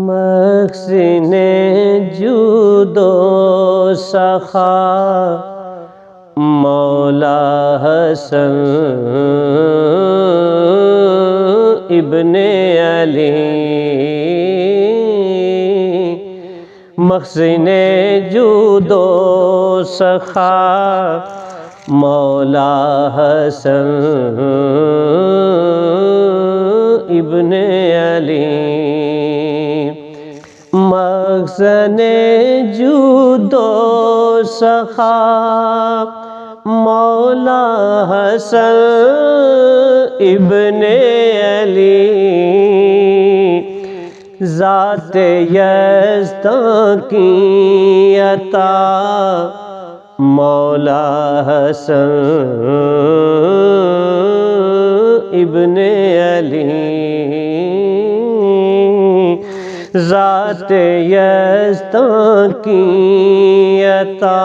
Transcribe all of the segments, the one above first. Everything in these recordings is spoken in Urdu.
محسن جود و سخا مولا حسن ابن علی، محسن جود و سخا مولا حسن ابن علی، محسن جود و سخا مولا حسن ابن علی، ذات یزداں کی عطا مولا حسن ابن علی، ذات یزداں کی عطا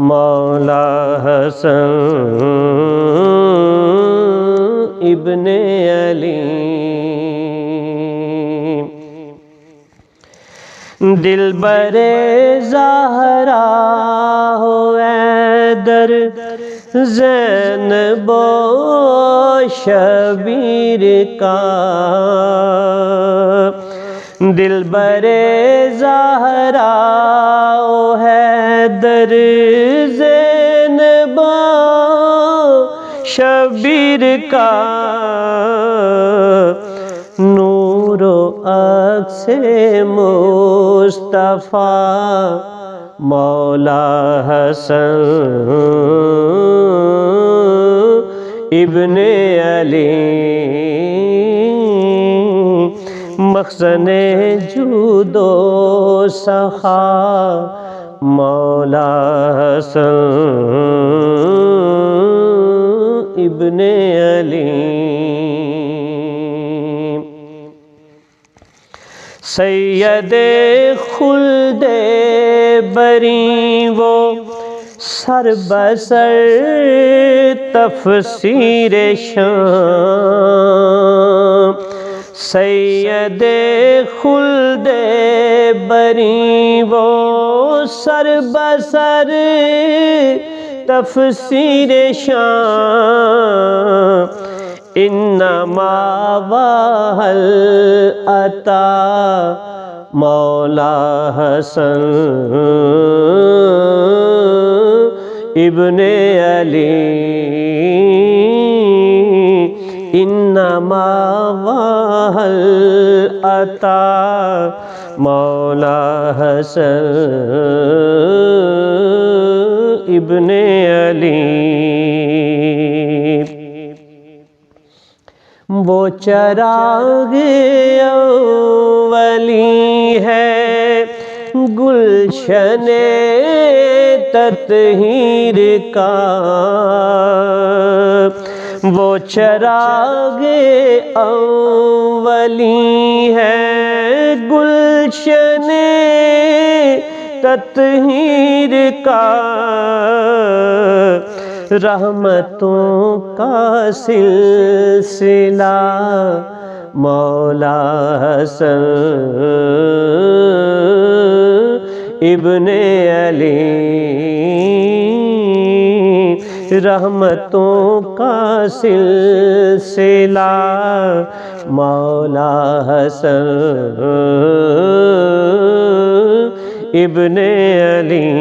مولا حسن ابن علی، دلبر زہرا ہو حیدر زینب و شبیر کا، دلبر زہرا و حیدر زینب و شبیر کا، نور و عکس مصطفیٰ مولا حسن ابن علی، محسن جود و سخا مولا حسن ابن علی، سید خلد بری وہ سر بسر تفسیر شام، سید خلد بری وہ سر بسر تفسیر شام، انما واہل عطا مولا حسن ابن علی، انما واہل عطا مولا حسن ابن علی، وہ چراغ اولی ہے گلشن تطہیر کا، وہ چراغ اولی ہے گلشن تطہیر کا، رحمتوں کا سلسلہ مولا حسن ابن علی، رحمتوں کا سلسلہ مولا حسن ابن علی،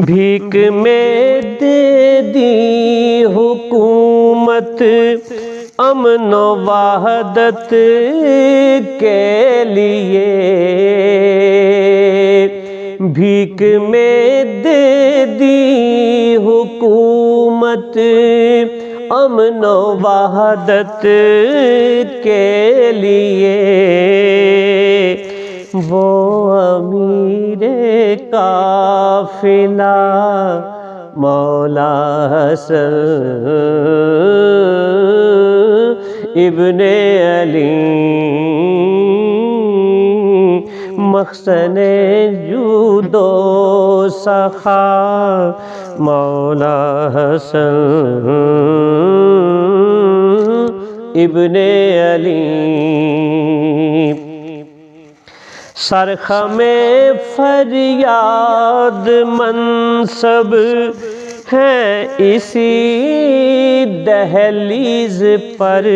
بھیک میں دے دی حکومت امن و وحدت کے لیے، بھیک میں دے دی حکومت امن و وحدت کے لیے، وہ امیر قافلہ مولا حسن ابن علی، محسن جود و سخا مولا حسن ابن علی سرخم فریاد منصب ہے اسی دہلیز پر،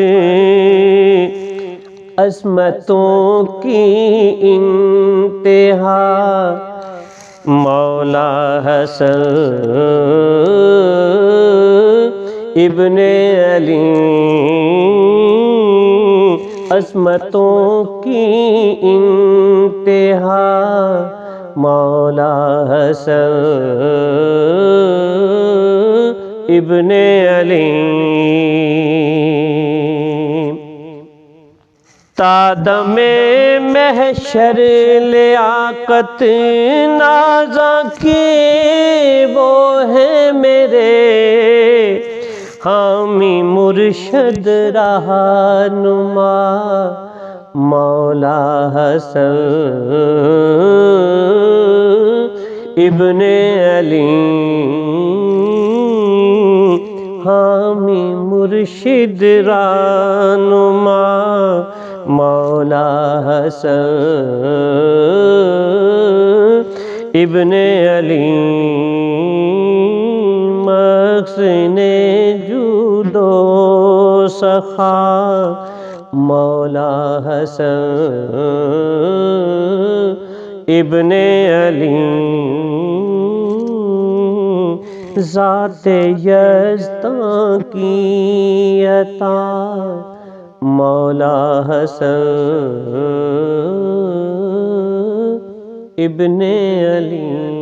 عظمتوں کی انتہا مولا حسن ابن علی، عظمتوں کی انتہا مولا حسن ابن علی، تا دم محشر لیاقت نازاں کی وہ ہیں میرے حامی مرشد رہنما مولا حسن ابن علی، حامی مرشد رہنما مولا حسن ابن علی، محسن جود و سخا مولا حسن ابن علی، ذات یزداں کی عطا مولا حسن ابن علی۔